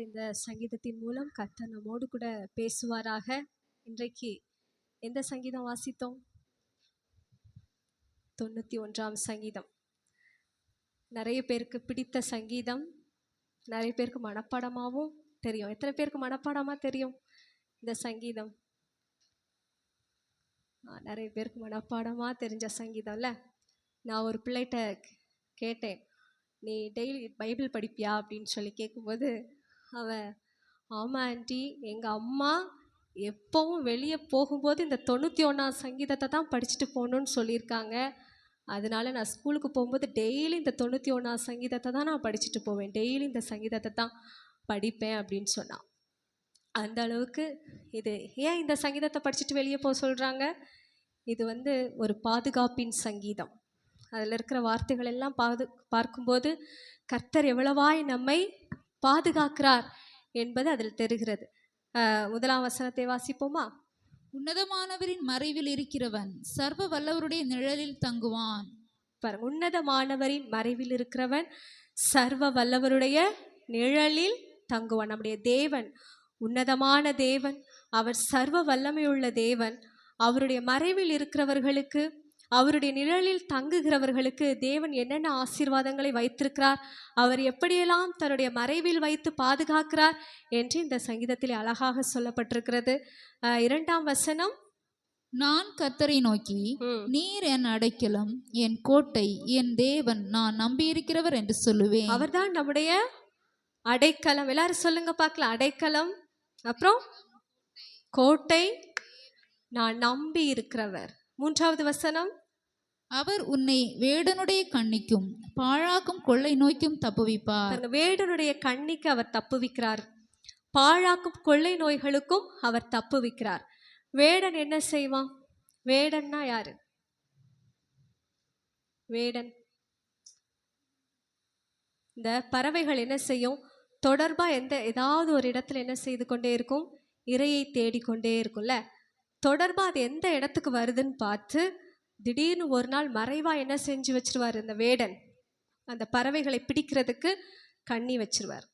இந்த சங்கீதத்தின் மூலம் கர்த்தர் நம்மோடு கூட பேசுவாராக. இன்றைக்கு எந்த சங்கீதம் வாசித்தோம்? 91ஆம் சங்கீதம். நிறைய பேருக்கு பிடித்த சங்கீதம், நிறைய பேருக்கு மனப்பாடமாகவும் தெரியும். எத்தனை பேருக்கு மனப்பாடமாக தெரியும் இந்த சங்கீதம்? நிறைய பேருக்கு மனப்பாடமாக தெரிஞ்ச சங்கீதம்ல. நான் ஒரு பிள்ளைகிட்ட கேட்டேன், நீ டெய்லி பைபிள் படிப்பியா அப்படின்னு சொல்லி கேட்கும்போது அவன், ஆமாம் ஆண்டி, எங்கள் அம்மா எப்போவும் வெளியே போகும்போது இந்த 91ஆம் சங்கீதத்தை தான் படிச்சுட்டு போகணுன்னு சொல்லியிருக்காங்க. அதனால நான் ஸ்கூலுக்கு போகும்போது டெய்லி இந்த 91ஆம் சங்கீதத்தை தான் நான் படிச்சுட்டு போவேன், டெய்லி இந்த சங்கீதத்தை தான் படிப்பேன் அப்படின்னு சொன்னான். அந்த அளவுக்கு இது ஏன் இந்த சங்கீதத்தை படிச்சுட்டு வெளியே போக சொல்கிறாங்க? இது ஒரு பாதுகாப்பின் சங்கீதம். அதில் இருக்கிற வார்த்தைகள் எல்லாம் பார்க்கும்போது கர்த்தர் எவ்வளவாய் நம்மை பாதுகாக்கிறார் என்பது அதில் தெரிகிறது. முதலாம் வசனத்தை வாசிப்போமா? உன்னதமானவரின் மறைவில் இருக்கிறவன் சர்வ வல்லவருடைய நிழலில் தங்குவான். பாருங்க, உன்னதமானவரின் மறைவில் இருக்கிறவன் சர்வ வல்லவருடைய நிழலில் தங்குவான். நம்முடைய தேவன் உன்னதமான தேவன், அவர் சர்வ வல்லமையுள்ள தேவன். அவருடைய மறைவில் இருக்கிறவர்களுக்கு, அவருடைய நிழலில் தங்குகிறவர்களுக்கு தேவன் என்னென்ன ஆசீர்வாதங்களை வைத்திருக்கிறார், அவர் எப்படியெல்லாம் தன்னுடைய மறைவில் வைத்து பாதுகாக்கிறார் என்று இந்த சங்கீதத்தில் அழகாக சொல்லப்பட்டிருக்கிறது. 2ஆம் வசனம், நான் கர்த்தரை நோக்கி, நீர் என் அடைக்கலம், என் கோட்டை, என் தேவன், நான் நம்பியிருக்கிறவர் என்று சொல்லுவேன். அவர்தான் நம்முடைய அடைக்கலம். எல்லாரும் சொல்லுங்க பார்க்கலாம். அடைக்கலம், அப்புறம் கோட்டை, நான் நம்பி இருக்கிறவர். 3வது வசனம், அவர் உன்னை வேடனுடைய கண்ணிக்கும் பாழாக்கும் கொள்ளை நோய்க்கும் தப்புவிப்பார். வேடனுடைய கண்ணிக்கு அவர் தப்புவிக்கிறார், பாழாக்கும் கொள்ளை நோய்களுக்கும் அவர் தப்புவிக்கிறார். வேடன் என்ன செய்வான்? வேடன்னா யாரு? வேடன், இந்த பறவைகள் என்ன செய்யும்? தொடர்பா ஏதாவது ஒரு இடத்துல என்ன செய்து கொண்டே இருக்கும்? இரையை தேடிக்கொண்டே இருக்கும்ல. தொடர்பா அது எந்த இடத்துக்கு வருதுன்னு பார்த்து திடீர்னு ஒரு நாள் மறைவா என்ன செஞ்சு வச்சிருவார் இந்த வேடன்? அந்த பறவைகளை பிடிக்கிறதுக்கு கண்ணி வச்சிருவார்.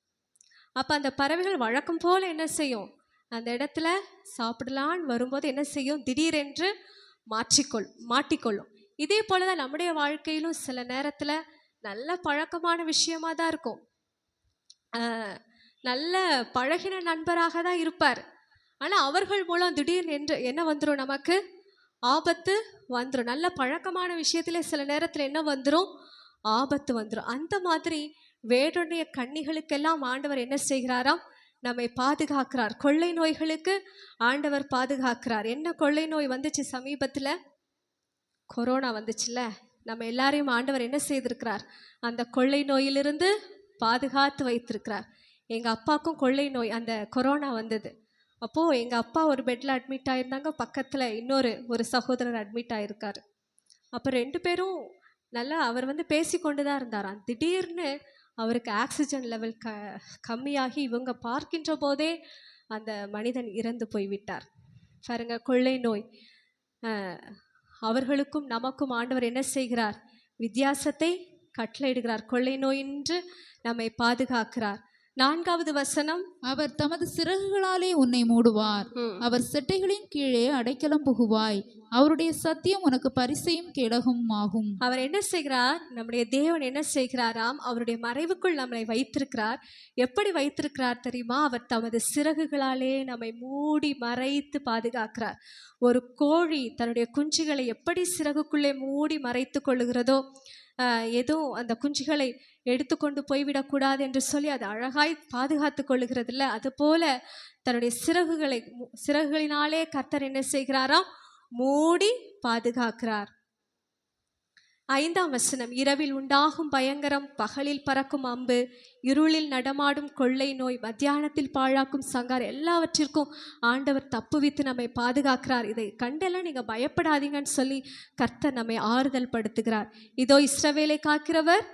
அப்போ அந்த பறவைகள் வழக்கம் போல என்ன செய்யும்? அந்த இடத்துல சாப்பிடலான்னு வரும்போது என்ன செய்யும்? திடீரென்று மாட்டிக்கொள்ளும். இதே போல தான் நம்முடைய வாழ்க்கையிலும் சில நேரத்தில் நல்ல பழக்கமான விஷயமா தான் இருக்கும், நல்ல பழகின நண்பராக தான் இருப்பார். ஆனால் அவர்கள் மூலம் திடீர்னு என்ன வந்துடும்? நமக்கு ஆபத்து வந்துடும். நல்ல பழக்கமான விஷயத்திலே சில நேரத்தில் என்ன வந்துடும்? ஆபத்து வந்துடும். அந்த மாதிரி வேடனுடைய கண்ணிகளுக்கெல்லாம் ஆண்டவர் என்ன செய்கிறாராம்? நம்மை பாதுகாக்கிறார். கொள்ளை நோய்களுக்கு ஆண்டவர் பாதுகாக்கிறார். என்ன கொள்ளை நோய் வந்துச்சு சமீபத்தில்? கொரோனா வந்துச்சுல்ல. நம்ம எல்லாரையும் ஆண்டவர் என்ன செய்திருக்கிறார்? அந்த கொள்ளை நோயிலிருந்து பாதுகாத்து வைத்திருக்கிறார். எங்கள் அப்பாவுக்கும் கொள்ளை நோய், அந்த கொரோனா வந்தது. அப்போது எங்கள் அப்பா ஒரு பெட்டில் அட்மிட் ஆகியிருந்தாங்க, பக்கத்தில் ஒரு சகோதரர் அட்மிட் ஆகியிருக்காரு. அப்போ 2 பேரும் நல்லா அவர் பேசி கொண்டு தான் இருந்தாராம். திடீர்னு அவருக்கு ஆக்சிஜன் லெவல் கம்மியாகி இவங்க பார்க்கின்ற போதே அந்த மனிதன் இறந்து போய்விட்டார். பாருங்க, கொள்ளை நோய். அவர்களுக்கும் நமக்கும் ஆண்டவர் என்ன செய்கிறார்? வித்தியாசத்தை கட்டளையிடுகிறார். கொள்ளை நோயின்று நம்மை பாதுகாக்கிறார். 4வது வசனம், அவர் தமது சிறகுகளாலே உன்னை மூடுவார், அவர் செட்டைகளின் கீழே அடைக்கலம் புகுவாய், அவருடைய சத்தியம் உனக்கு பரிசையும் கேடகமும் ஆகும். அவர் என்ன செய்கிறார்? நம்முடைய தேவன் என்ன செய்கிறாராம்? அவருடைய மறைவுக்குள் நம்மை வைத்திருக்கிறார். எப்படி வைத்திருக்கிறார் தெரியுமா? அவர் தமது சிறகுகளாலே நம்மை மூடி மறைத்து பாதுகாக்கிறார். ஒரு கோழி தன்னுடைய குஞ்சுகளை எப்படி சிறகுக்குள்ளே மூடி மறைத்து கொள்ளுகிறதோ, எதுவும் அந்த குஞ்சுகளை எடுத்துக்கொண்டு போய்விடக்கூடாது என்று சொல்லி அது அழகாய் பாதுகாத்து கொள்ளுகிறது இல்லை? அதுபோல தன்னுடைய சிறகுகளினாலே கர்த்தர் என்ன செய்கிறாராம்? மூடி பாதுகாக்கிறார். 5ஆம் வசனம், இரவில் உண்டாகும் பயங்கரம், பகலில் பறக்கும் அம்பு, இருளில் நடமாடும் கொள்ளை நோய், மத்தியானத்தில் பாழாக்கும் சங்காரம், எல்லாவற்றிற்கும் ஆண்டவர் தப்புவித்து நம்மை பாதுகாக்கிறார். இதை கண்டெல்லாம் நீங்கள் பயப்படாதீங்கன்னு சொல்லி கர்த்தர் நம்மை ஆறுதல் படுத்துகிறார். இதோ இஸ்ரவேலை காக்கிறவர்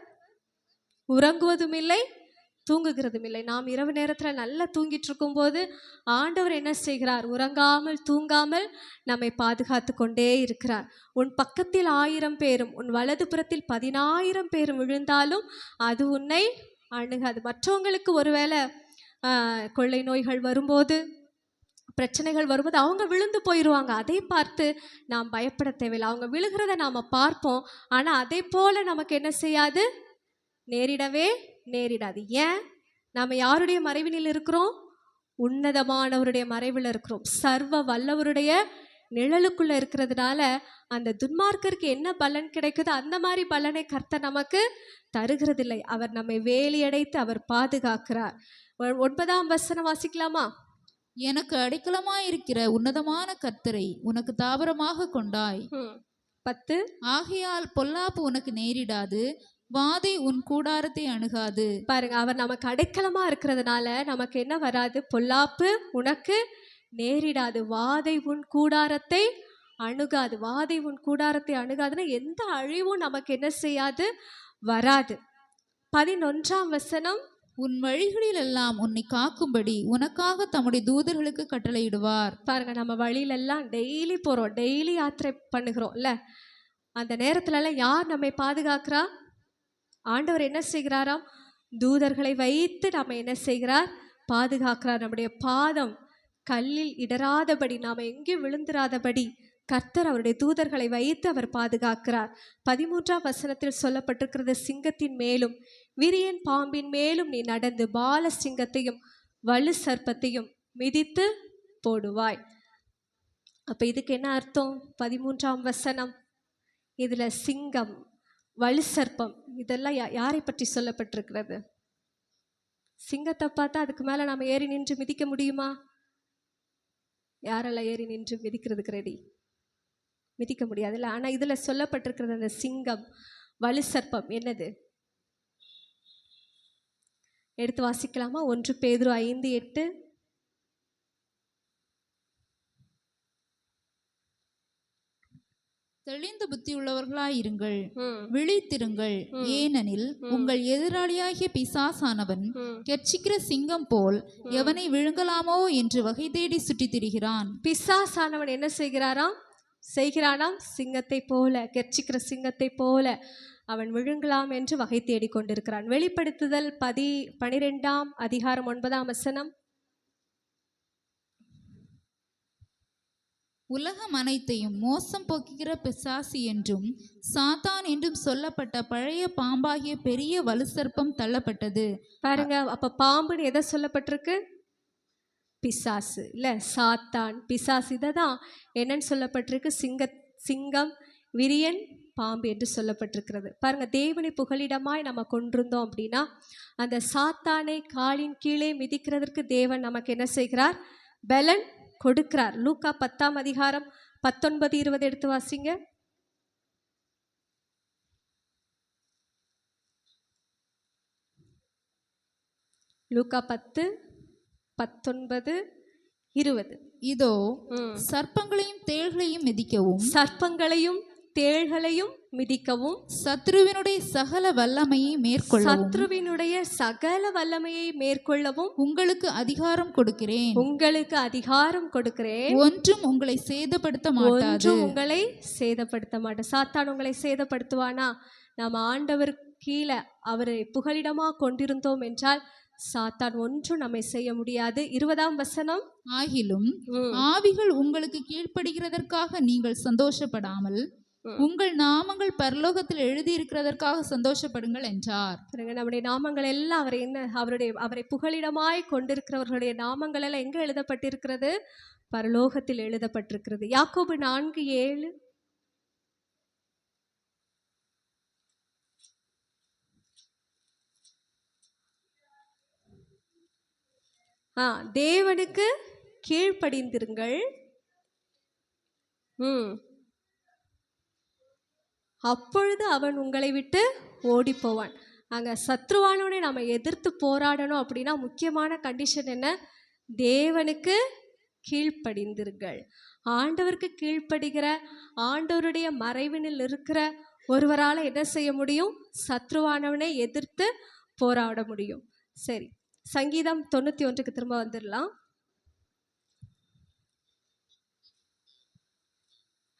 உறங்குவதும் இல்லை, தூங்குகிறதும் இல்லை. நாம் இரவு நேரத்தில் நல்லா தூங்கிட்டு இருக்கும்போது ஆண்டவர் என்ன செய்கிறார்? உறங்காமல் தூங்காமல் நம்மை பாதுகாத்து கொண்டே இருக்கிறார். உன் பக்கத்தில் 1000 பேரும் உன் வலது புறத்தில் 10000 பேரும் விழுந்தாலும் அது உன்னை அணுகாது. மற்றவங்களுக்கு ஒருவேளை கொள்ளை நோய்கள் வரும்போது, பிரச்சனைகள் வரும்போது அவங்க விழுந்து போயிடுவாங்க. அதை பார்த்து நாம் பயப்பட தேவையில்லை. அவங்க விழுகிறத நாம் பார்ப்போம். ஆனால் அதே போல் நமக்கு என்ன செய்யாது, நேரிடவே நேரிடாது. ஏன்? நாம் யாருடைய மறைவினில் இருக்கிறோம்? உன்னதமானவருடைய மறைவில் இருக்கிறோம். சர்வ வல்லவருடைய நிழலுக்குள்ள இருக்கிறதுனால அந்த துன்மார்க்கருக்கு என்ன பலன் கிடைக்குதோ அந்த மாதிரி பலனை கர்த்தர் நமக்கு தருகிறதில்லை. அவர் நம்மை வேலியடைத்து அவர் பாதுகாக்கிறார். 9ஆம் வசனம் வாசிக்கலாமா? எனக்கு அடைக்கலமாயிருக்கிற உன்னதமான கர்த்தரை உனக்கு தாபரமாக கொண்டாய். 10. ஆகையால் பொல்லாப்பு உனக்கு நேரிடாது, வாதை உன் கூடாரத்தை அணுகாது. பாருங்க, அவர் நமக்கு அடைக்கலமா இருக்கிறதுனால நமக்கு என்ன வராது? பொல்லாப்பு உனக்கு நேரிடாது, வாதை உன் கூடாரத்தை அணுகாது. வாதை உன் கூடாரத்தை அணுகாதுன்னா எந்த அழிவும் நமக்கு என்ன செய்யாது, வராது. 11ஆம் வசனம், உன் வழிகளில் எல்லாம் உன்னை காக்கும்படி உனக்காக தம்முடைய தூதர்களுக்கு கட்டளையிடுவார். பாருங்க, நம்ம வழியிலெல்லாம் டெய்லி போகிறோம், டெய்லி யாத்திரை பண்ணுகிறோம்ல, அந்த நேரத்துலலாம் யார் நம்மை பாதுகாக்கிறா? ஆண்டவர் என்ன செய்கிறாராம்? தூதர்களை வைத்து நம்ம என்ன செய்கிறார்? பாதுகாக்கிறார். நம்முடைய பாதம் கல்லில் இடராதபடி, நாம் எங்கேயும் விழுந்துராதபடி கர்த்தர் அவருடைய தூதர்களை வைத்து அவர் பாதுகாக்கிறார். 13ஆம் வசனத்தில் சொல்லப்பட்டிருக்கிறது, சிங்கத்தின் மேலும் விரியன் பாம்பின் மேலும் நீ நடந்து பால சிங்கத்தையும் வலு சர்ப்பத்தையும் மிதித்து போடுவாய். அப்ப இதுக்கு என்ன அர்த்தம்? 13ஆம் வசனம், இதுல சிங்கம், வலு சர்ப்பம் இதெல்லாம் யாரை பற்றி சொல்லப்பட்டிருக்கிறது? சிங்கத்தை பார்த்தா அதுக்கு மேல நாம ஏறி நின்று மிதிக்க முடியுமா? யாரெல்லாம் ஏறி நின்று மிதிக்கிறதுக்கு ரெடி? மிதிக்க முடியாதுல்ல. ஆனா இதுல சொல்லப்பட்டிருக்கிறது அந்த சிங்கம், வலு சர்ப்பம் என்னது? எடுத்து வாசிக்கலாமா? 1 பேதுரு 5:8. தெளிந்த புத்தி உள்ளவர்களாயிருங்கள், விழித்திருங்கள். ஏனெனில் உங்கள் எதிராளியாகிய பிசாசானவன் கெர்ச்சிக்கிற சிங்கம் போல் எவனை விழுங்கலாமோ என்று வகை தேடி சுற்றி திரிகிறான். பிசாசானவன் என்ன செய்கிறானாம்? சிங்கத்தை போல, கெர்ச்சிக்கிற சிங்கத்தை போல அவன் விழுங்கலாம் என்று வகை தேடி கொண்டிருக்கிறான். வெளிப்படுத்துதல் 12ஆம் அதிகாரம் 9ஆம் வசனம், உலகம் அனைத்தையும் மோசம் போக்குகிற பிசாசு என்றும் சாத்தான் என்றும் சொல்லப்பட்ட பழைய பாம்பாகிய பெரிய வலுசர்ப்பம் தள்ளப்பட்டது. பாருங்க, அப்ப பாம்புன்னு எதை சொல்லப்பட்டிருக்கு? பிசாசு இல்ல, சாத்தான், பிசாசு. இதான் என்னன்னு சொல்லப்பட்டிருக்கு? சிங்கம், விரியன், பாம்பு என்று சொல்லப்பட்டிருக்கிறது. பாருங்க, தேவனை புகலிடமாய் நம்ம கொண்டிருந்தோம் அப்படின்னா அந்த சாத்தானை காலின் கீழே மிதிக்கிறதற்கு தேவன் நமக்கு என்ன செய்கிறார்? பலன் கொடுக்கிறார். லூக்கா 10ஆம் அதிகாரம் 19-20 எடுத்து வாசிங்க. லூக்கா 10:19-20. இதோ சர்ப்பங்களையும் தேள்களையும் மிதிக்கவும், சர்ப்பங்களையும் தேள்களையும் மிதிக்கவும், சத்ருவினுடைய சகல வல்லமையை மேற்கொள்ளவும் உங்களுக்கு அதிகாரம் கொடுக்கிறேன். ஒன்றும் உங்களை சேதப்படுத்த மாட்டாது. சாத்தான் உங்களை சேதப்படுத்துவானா? நாம் ஆண்டவர் கீழே அவரை புகலிடமா கொண்டிருந்தோம் என்றால் சாத்தான் ஒன்றும் நம்மை செய்ய முடியாது. 20ஆம் வசனம், ஆகிலும் ஆவிகள் உங்களுக்கு கீழ்ப்படுகிறதற்காக நீங்கள் சந்தோஷப்படாமல் உங்கள் நாமங்கள் பரலோகத்தில் எழுதியிருக்கிறதற்காக சந்தோஷப்படுங்கள் என்றார். நம்முடைய நாமங்கள் எல்லாம் அவரை புகலிடமாய் கொண்டிருக்கிறவர்களுடைய நாமங்கள் எல்லாம் எங்க எழுதப்பட்டிருக்கிறது? பரலோகத்தில் எழுதப்பட்டிருக்கிறது. யாக்கோபு 4:7. தேவனுக்கு கீழ்ப்படிந்திருங்கள், அப்பொழுது அவன் உங்களை விட்டு ஓடி போவான். அங்கே சத்ருவானவனை நம்ம எதிர்த்து போராடணும் அப்படின்னா முக்கியமான கண்டிஷன் என்ன? தேவனுக்கு கீழ்ப்படிந்திருங்கள். ஆண்டவருக்கு கீழ்ப்படுகிற, ஆண்டவருடைய மறைவினில் இருக்கிற ஒருவரால் என்ன செய்ய முடியும்? சத்ருவானவனை எதிர்த்து போராட முடியும். சரி, சங்கீதம் 91க்கு திரும்ப வந்துடலாம்.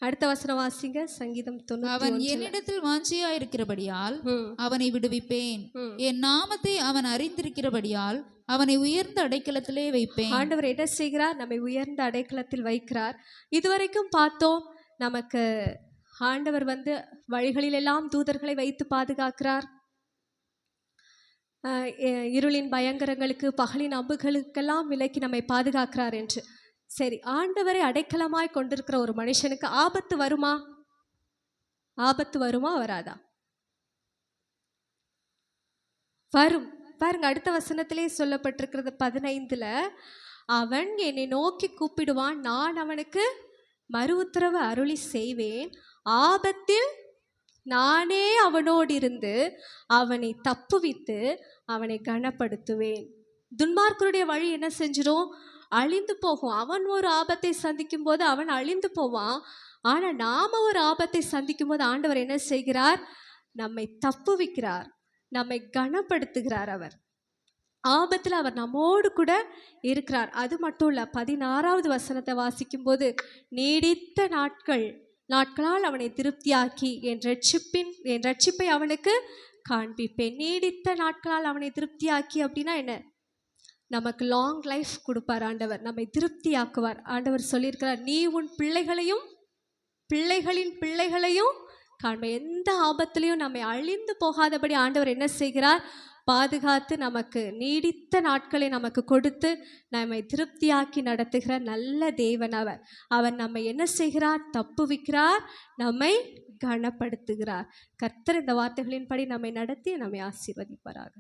அடுத்த வசனம் வாசிங்க. சங்கீதம் அவன் 91. என்னிடத்தில் வாஞ்சியாயிருக்கிறபடியால் ம், அவனை விடுவிப்பேன். ம். என் நாமத்தை அவன் அறிந்திருக்கிறபடியால் அவனை உயர்ந்த அடைக்கலத்திலே வைப்பேன். ஆண்டவர் என்ன செய்கிறார்? நம்மை உயர்ந்த அடைக்கலத்தில் வைக்கிறார். இதுவரைக்கும் பார்த்தோம், நமக்கு ஆண்டவர் வந்து வழிகளிலெல்லாம் தூதர்களை வைத்து பாதுகாக்கிறார். இருளின் பயங்கரங்களுக்கு, பகலின் அம்புகளுக்கெல்லாம் விலக்கி நம்மை பாதுகாக்கிறார் என்று. சரி, ஆண்டவரை அடைக்கலமாய் கொண்டிருக்கிற ஒரு மனுஷனுக்கு ஆபத்து வருமா? ஆபத்து வருமா, வராதா? வரும். பாருங்க, அடுத்த வசனத்திலே சொல்லப்பட்டிருக்கிறது 15ல, அவன் என்னை நோக்கி கூப்பிடுவான், நான் அவனுக்கு மறு உத்தரவு அருளி செய்வேன். ஆபத்தில் நானே அவனோடு இருந்து அவனை தப்புவித்து அவனை கனப்படுத்துவேன். துன்மார்க்கருடைய வழி என்ன செஞ்சிடும்? அழிந்து போகும். அவன் ஒரு ஆபத்தை சந்திக்கும் போது அவன் அழிந்து போவான். ஆனா நாம ஒரு ஆபத்தை சந்திக்கும் போது ஆண்டவர் என்ன செய்கிறார்? நம்மை தப்புவிக்கிறார், நம்மை கனப்படுத்துகிறார். அவர் ஆபத்தில் அவர் நம்மோடு கூட இருக்கிறார். அது மட்டும் இல்ல, 16வது வசனத்தை வாசிக்கும் போது, நீடித்த நாட்களால் அவனை திருப்தியாக்கி என் ரட்சிப்பை அவனுக்கு காண்பிப்பேன். நீடித்த நாட்களால் அவனை திருப்தியாக்கி அப்படின்னா என்ன? நமக்கு லாங் லைஃப் கொடுப்பார் ஆண்டவர், நம்மை திருப்தியாக்குவார். ஆண்டவர் சொல்லியிருக்கிறார், நீ உன் பிள்ளைகளின் பிள்ளைகளையும் காண்ப. எந்த ஆபத்திலையும் நம்மை அழிந்து போகாதபடி ஆண்டவர் என்ன செய்கிறார்? பாதுகாத்து நமக்கு நீடித்த நாட்களை நமக்கு கொடுத்து நம்மை திருப்தியாக்கி நடத்துகிற நல்ல தேவன் அவர். அவர் நம்மை என்ன செய்கிறார்? தப்புவிக்கிறார், நம்மை கனப்படுத்துகிறார். கர்த்தர் இந்த வார்த்தைகளின்படி நம்மை நடத்தி நம்மை ஆசீர்வதிப்பாராக.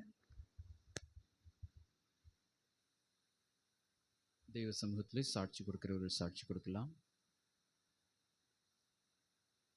தெய்வ சமூகத்திலே சாட்சி கொடுக்கிறவர்கள் சாட்சி கொடுக்கலாம்.